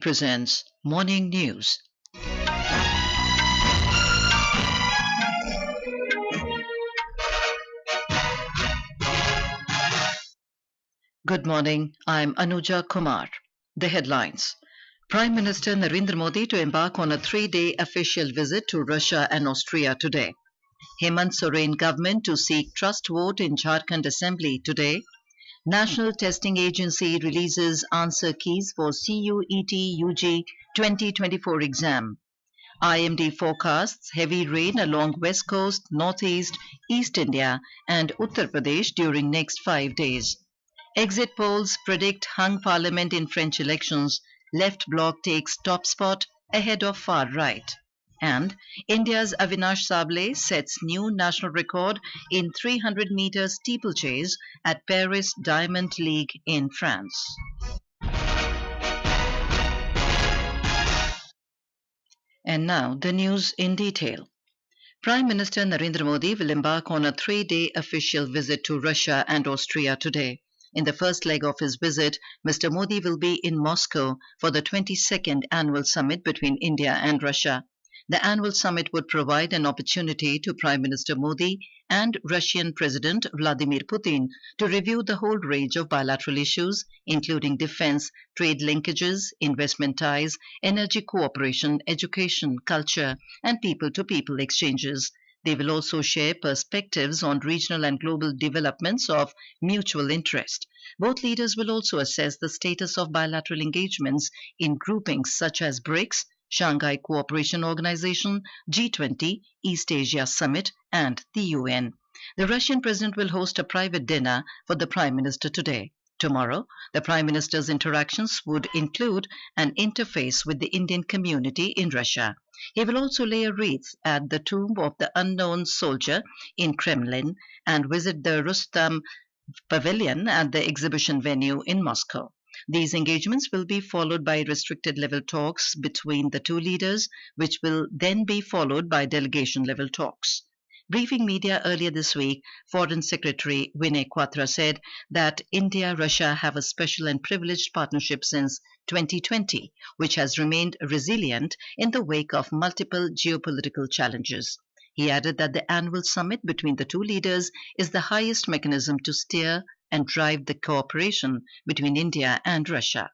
presents Morning News. Good morning, I'm Anuja Kumar. The headlines. Prime Minister Narendra Modi to embark on a 3-day official visit to Russia and Austria today. Hemant Soren government to seek trust vote in Jharkhand Assembly today. National Testing Agency releases answer keys for CUET-UG 2024 exam. IMD forecasts heavy rain along west coast, northeast, East India and Uttar Pradesh during next 5 days. Exit polls predict hung parliament in French elections. Left bloc takes top spot ahead of far right. And India's Avinash Sable sets new national record in 300-meter steeplechase at Paris Diamond League in France. And now the news in detail. Prime Minister Narendra Modi will embark on a 3-day official visit to Russia and Austria today. In the first leg of his visit, Mr. Modi will be in Moscow for the 22nd annual summit between India and Russia. The annual summit would provide an opportunity to Prime Minister Modi and Russian President Vladimir Putin to review the whole range of bilateral issues, including defense, trade linkages, investment ties, energy cooperation, education, culture, and people-to-people exchanges. They will also share perspectives on regional and global developments of mutual interest. Both leaders will also assess the status of bilateral engagements in groupings such as BRICS, Shanghai Cooperation Organization, G20, East Asia Summit, and the UN. The Russian president will host a private dinner for the Prime Minister today. Tomorrow, the Prime Minister's interactions would include an interface with the Indian community in Russia. He will also lay a wreath at the tomb of the unknown soldier in Kremlin and visit the Rustam Pavilion at the exhibition venue in Moscow. These engagements will be followed by restricted-level talks between the two leaders, which will then be followed by delegation-level talks. Briefing media earlier this week, Foreign Secretary Vinay Quatra said that India-Russia have a special and privileged partnership since 2020, which has remained resilient in the wake of multiple geopolitical challenges. He added that the annual summit between the two leaders is the highest mechanism to steer and drive the cooperation between India and Russia.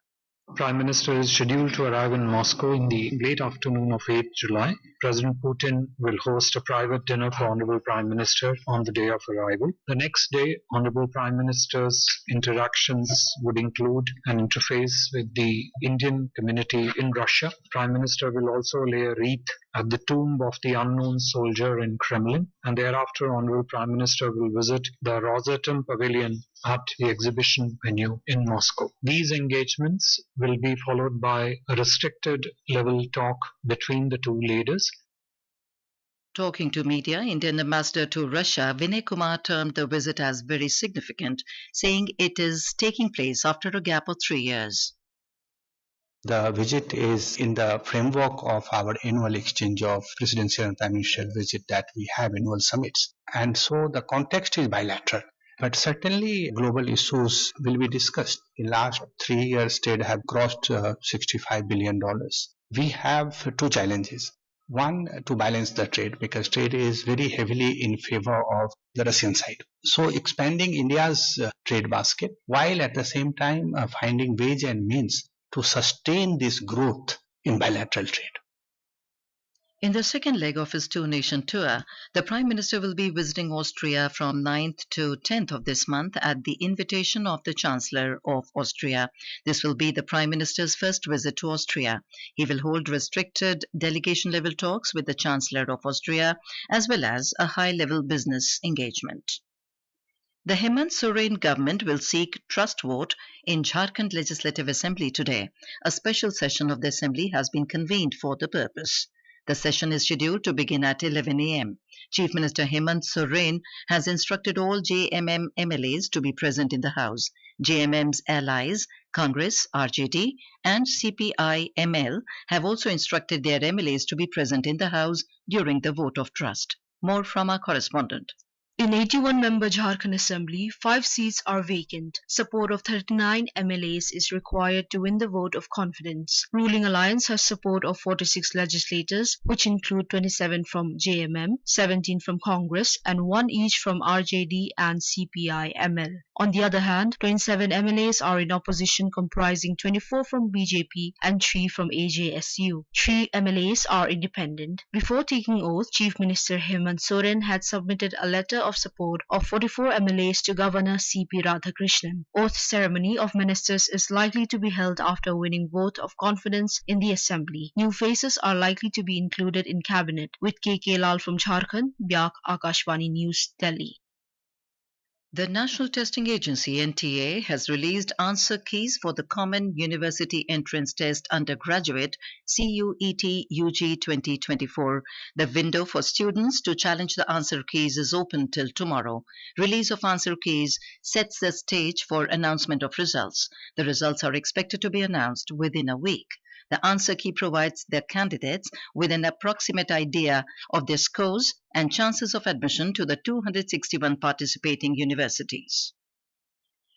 Prime Minister is scheduled to arrive in Moscow in the late afternoon of 8th July. President Putin will host a private dinner for Honorable Prime Minister on the day of arrival. The next day, Honorable Prime Minister's interactions would include an interface with the Indian community in Russia. Prime Minister will also lay a wreath at the tomb of the unknown soldier in Kremlin, and thereafter Honorable Prime Minister will visit the Rosatom Pavilion at the exhibition venue in Moscow. These engagements will be followed by a restricted level talk between the two leaders. Talking to media, Indian ambassador to Russia, Vinay Kumar, termed the visit as very significant, saying it is taking place after a gap of 3 years. The visit is in the framework of our annual exchange of presidential and prime ministerial visit that we have annual summits. And so the context is bilateral. But certainly global issues will be discussed. In last 3 years, trade have crossed $65 billion. We have two challenges. One, to balance the trade, because trade is very heavily in favor of the Russian side. So expanding India's trade basket, while at the same time finding ways and means to sustain this growth in bilateral trade. In the second leg of his two-nation tour, the Prime Minister will be visiting Austria from 9th to 10th of this month at the invitation of the Chancellor of Austria. This will be the Prime Minister's first visit to Austria. He will hold restricted delegation-level talks with the Chancellor of Austria as well as a high-level business engagement. The Hemant Soren government will seek trust vote in Jharkhand Legislative Assembly today. A special session of the Assembly has been convened for the purpose. The session is scheduled to begin at 11 a.m. Chief Minister Hemant Soren has instructed all JMM MLAs to be present in the House. JMM's allies, Congress, RJD, and CPI-ML have also instructed their MLAs to be present in the House during the vote of trust. More from our correspondent. In 81-member Jharkhand Assembly, 5 seats are vacant. Support of 39 MLAs is required to win the vote of confidence. Ruling Alliance has support of 46 legislators, which include 27 from JMM, 17 from Congress, and 1 each from RJD and CPI-ML. On the other hand, 27 MLAs are in opposition, comprising 24 from BJP and 3 from AJSU. 3 MLAs are independent. Before taking oath, Chief Minister Hemant Soren had submitted a letter of support of 44 MLAs to Governor C.P. Radhakrishnan. Oath ceremony of ministers is likely to be held after winning vote of confidence in the assembly. New faces are likely to be included in cabinet. With K.K. Lal from Jharkhand, Byak, Akashvani News, Delhi. The National Testing Agency (NTA) has released answer keys for the Common University Entrance Test Undergraduate CUET-UG 2024. The window for students to challenge the answer keys is open till tomorrow. Release of answer keys sets the stage for announcement of results. The results are expected to be announced within a week. The answer key provides their candidates with an approximate idea of their scores and chances of admission to the 261 participating universities.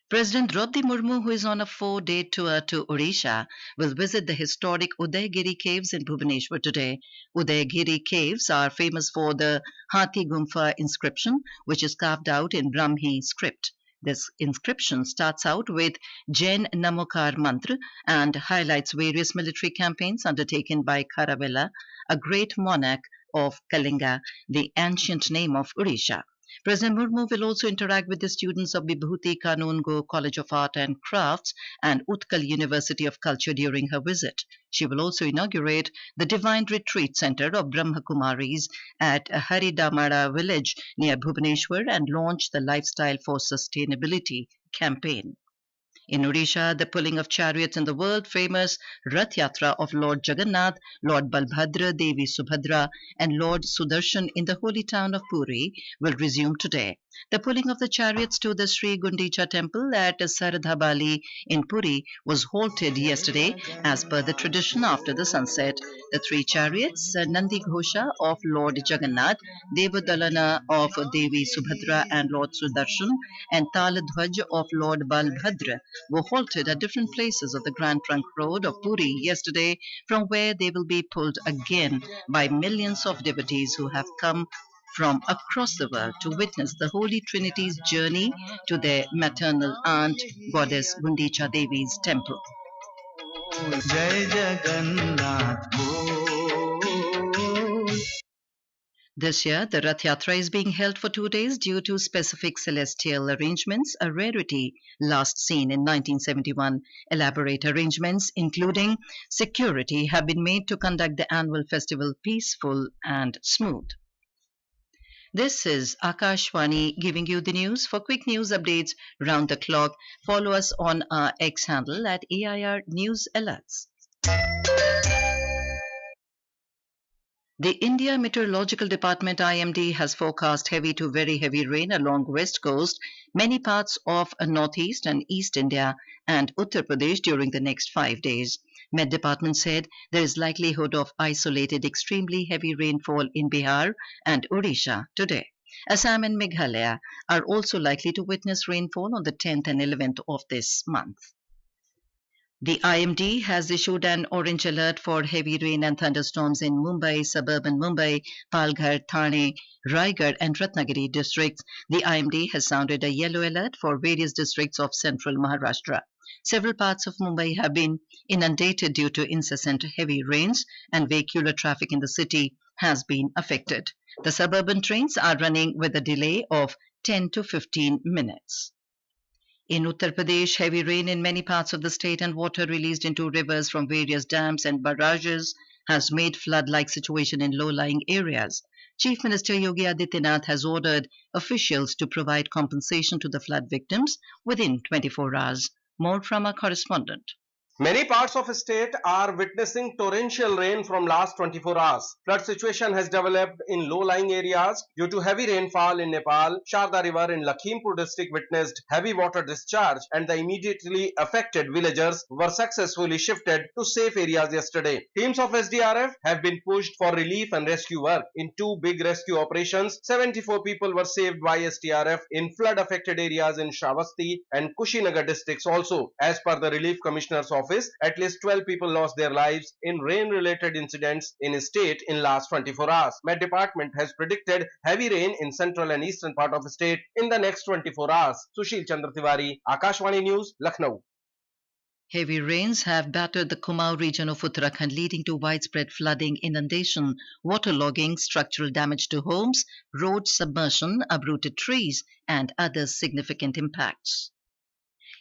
President Draupadi Murmu, who is on a 4-day tour to Odisha, will visit the historic Udayagiri caves in Bhubaneswar today. Udayagiri caves are famous for the Hathi Gumfa inscription, which is carved out in Brahmi script. This inscription starts out with Jain Namokar Mantra and highlights various military campaigns undertaken by Kharavela, a great monarch of Kalinga, the ancient name of Odisha. President Murmu will also interact with the students of Vibhuti Kanun Go College of Art and Crafts and Utkal University of Culture during her visit. She will also inaugurate the Divine Retreat Center of Brahma Kumaris at Haridamara village near Bhubaneswar and launch the Lifestyle for Sustainability campaign. In Odisha, the pulling of chariots in the world-famous Rath Yatra of Lord Jagannath, Lord Balbhadra, Devi Subhadra and Lord Sudarshan in the holy town of Puri will resume today. The pulling of the chariots to the Sri Gundicha temple at Saradhabali in Puri was halted yesterday as per the tradition after the sunset. The 3 chariots, Nandi Ghosha of Lord Jagannath, Devadalana of Devi Subhadra and Lord Sudarshan, and Taladhwaj of Lord Balbhadra, were halted at different places of the Grand Trunk Road of Puri yesterday, from where they will be pulled again by millions of devotees who have come from across the world to witness the Holy Trinity's journey to their maternal aunt, Goddess Gundicha Devi's temple. Jai Jagannath. This year, the Rath Yatra is being held for 2 days due to specific celestial arrangements, a rarity last seen in 1971. Elaborate arrangements, including security, have been made to conduct the annual festival peaceful and smooth. This is Akashvani giving you the news. For quick news updates round the clock, follow us on our X handle at AIR News Alerts. The India Meteorological Department IMD has forecast heavy to very heavy rain along west coast, many parts of northeast and east India and Uttar Pradesh during the next 5 days. Met Department said there is likelihood of isolated extremely heavy rainfall in Bihar and Odisha today. Assam and Meghalaya are also likely to witness rainfall on the 10th and 11th of this month. The IMD has issued an orange alert for heavy rain and thunderstorms in Mumbai, suburban Mumbai, Palghar, Thane, Raigad and Ratnagiri districts. The IMD has sounded a yellow alert for various districts of central Maharashtra. Several parts of Mumbai have been inundated due to incessant heavy rains, and vehicular traffic in the city has been affected. The suburban trains are running with a delay of 10 to 15 minutes. In Uttar Pradesh, heavy rain in many parts of the state and water released into rivers from various dams and barrages has made flood-like situation in low-lying areas. Chief Minister Yogi Adityanath has ordered officials to provide compensation to the flood victims within 24 hours. More from our correspondent. Many parts of the state are witnessing torrential rain from last 24 hours. Flood situation has developed in low-lying areas due to heavy rainfall in Nepal. Sharda River in Lakhimpur district witnessed heavy water discharge and the immediately affected villagers were successfully shifted to safe areas yesterday. Teams of SDRF have been pushed for relief and rescue work. In two big rescue operations, 74 people were saved by SDRF in flood-affected areas in Shravasti and Kushinagar districts also. As per the Relief Commissioner's office, at least 12 people lost their lives in rain-related incidents in the state in last 24 hours. Met Department has predicted heavy rain in central and eastern part of the state in the next 24 hours. Sushil Chandra Tiwari, Akashvani News, Lucknow. Heavy rains have battered the Kumaon region of Uttarakhand, leading to widespread flooding, inundation, waterlogging, structural damage to homes, road submersion, uprooted trees, and other significant impacts.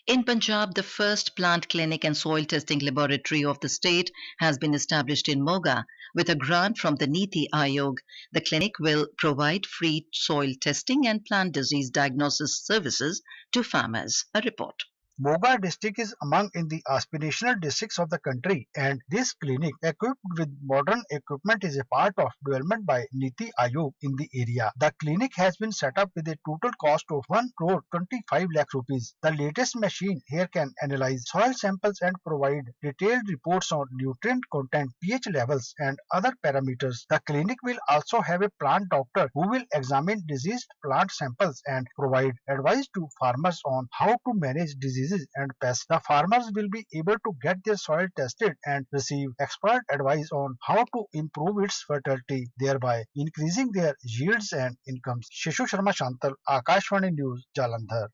In Punjab, the first plant clinic and soil testing laboratory of the state has been established in Moga with a grant from the Niti Aayog. The clinic will provide free soil testing and plant disease diagnosis services to farmers. A report. Moga district is among in the aspirational districts of the country, and this clinic equipped with modern equipment is a part of development by Niti Aayog in the area. The clinic has been set up with a total cost of 1 crore 25 lakh rupees. The latest machine here can analyze soil samples and provide detailed reports on nutrient content, pH levels and other parameters. The clinic will also have a plant doctor who will examine diseased plant samples and provide advice to farmers on how to manage diseases and pests. The farmers will be able to get their soil tested and receive expert advice on how to improve its fertility, thereby increasing their yields and incomes. Shishu Sharma Shantal, Akashvani News, Jalandhar.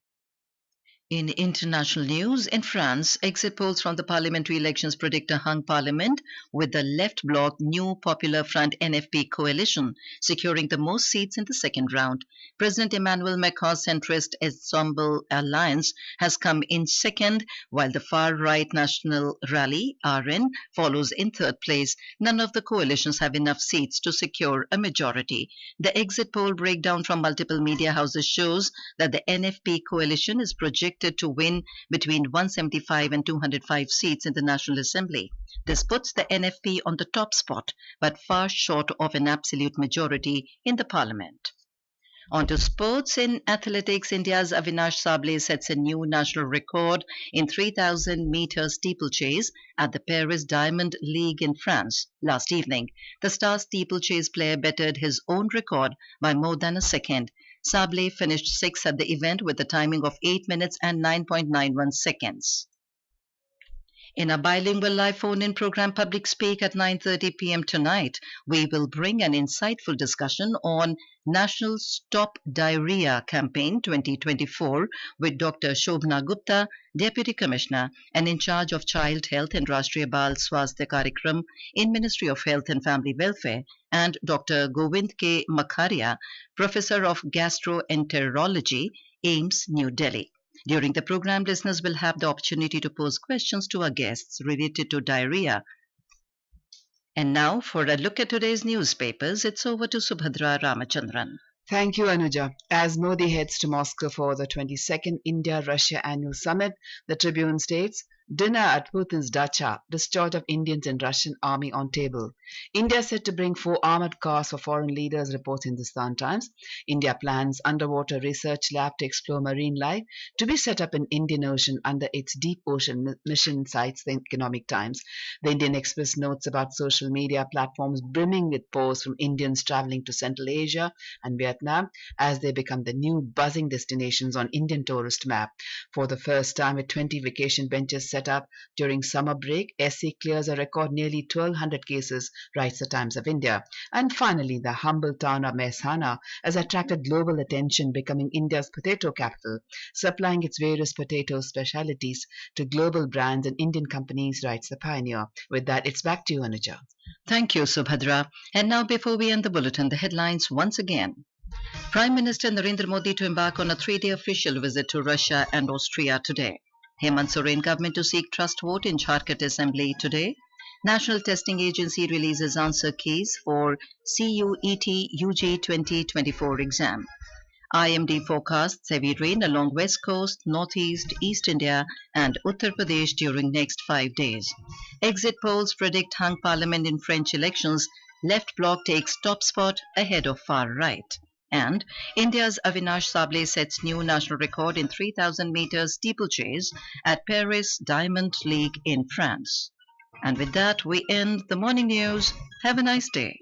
In international news, in France, exit polls from the parliamentary elections predict a hung parliament with the left bloc New Popular Front NFP coalition securing the most seats in the second round. President Emmanuel Macron's centrist Ensemble Alliance has come in second, while the far-right National Rally RN follows in third place. None of the coalitions have enough seats to secure a majority. The exit poll breakdown from multiple media houses shows that the NFP coalition is projected to win between 175 and 205 seats in the National Assembly. This puts the NFP on the top spot, but far short of an absolute majority in the parliament. On to sports. In athletics, India's Avinash Sable sets a new national record in 3,000-meter steeplechase at the Paris Diamond League in France last evening. The star steeplechase player bettered his own record by more than a second. Sable finished sixth at the event with a timing of 8 minutes and 9.91 seconds. In a bilingual live phone-in program, Public Speak at 9:30 p.m. tonight, we will bring an insightful discussion on National Stop Diarrhea Campaign 2024 with Dr. Shobhana Gupta, Deputy Commissioner and in charge of Child Health and Rashtriya Bal Swasthya Karikram in Ministry of Health and Family Welfare, and Dr. Govind K. Makharia, Professor of Gastroenterology, AIIMS, New Delhi. During the program, listeners will have the opportunity to pose questions to our guests related to diarrhea. And now, for a look at today's newspapers, it's over to Subhadra Ramachandran. Thank you, Anuja. As Modi heads to Moscow for the 22nd India-Russia Annual Summit, the Tribune states, dinner at Putin's dacha, discharge of Indians and Russian army on table. India set to bring 4 armored cars for foreign leaders, reports Hindustan Times. India plans underwater research lab to explore marine life to be set up in Indian Ocean under its deep ocean mission, cites the Economic Times. The Indian Express notes about social media platforms brimming with posts from Indians traveling to Central Asia and Vietnam as they become the new buzzing destinations on Indian tourist map. For the first time with 20 vacation benches set up during summer break, SC clears a record nearly 1,200 cases, writes the Times of India. And finally, the humble town of Mehsana has attracted global attention, becoming India's potato capital, supplying its various potato specialities to global brands and Indian companies, writes the Pioneer. With that, it's back to you, Anuja. Thank you, Subhadra. And now, before we end the bulletin, the headlines once again. Prime Minister Narendra Modi to embark on a 3-day official visit to Russia and Austria today. Hemant Soren government to seek trust vote in Jharkhand Assembly today. National Testing Agency releases answer keys for CUET-UG 2024 exam. IMD forecasts heavy rain along west coast, northeast, East India and Uttar Pradesh during next 5 days. Exit polls predict hung parliament in French elections. Left bloc takes top spot ahead of far right. And India's Avinash Sable sets new national record in 3,000 meters steeplechase at Paris Diamond League in France. And with that, we end the morning news. Have a nice day.